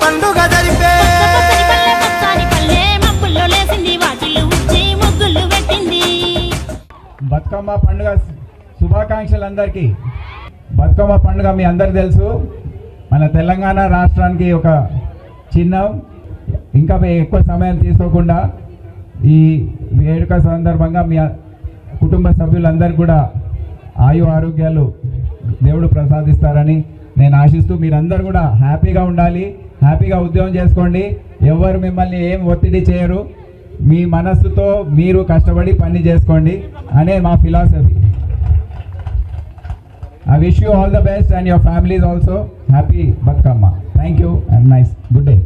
పండుగ జరిపే బతుకమ్మ పండుగ శుభాకాంక్షలు అందరికీ. బతుకమ్మ పండుగ మీ అందరికి తెలుసు, మన తెలంగాణ రాష్ట్రానికి ఒక చిహ్నం. ఇంకా ఎక్కువ సమయం తీసుకోకుండా ఈ వేడుక సందర్భంగా మీ కుటుంబ సభ్యులందరూ కూడా ఆయు ఆరోగ్యాలు దేవుడు ప్రసాదిస్తారని నేను ఆశిస్తూ మీరందరూ కూడా హ్యాపీగా ఉండాలి, హ్యాపీగా ఉద్యోగం చేసుకోండి. ఎవరు మిమ్మల్ని ఏం ఒత్తిడి చేయరు, మీ మనస్సుతో మీరు కష్టపడి పని చేసుకోండి అనే మా philosophy. I wish you all the best and your families also. Happy Batkama. Thank you and nice. Good day.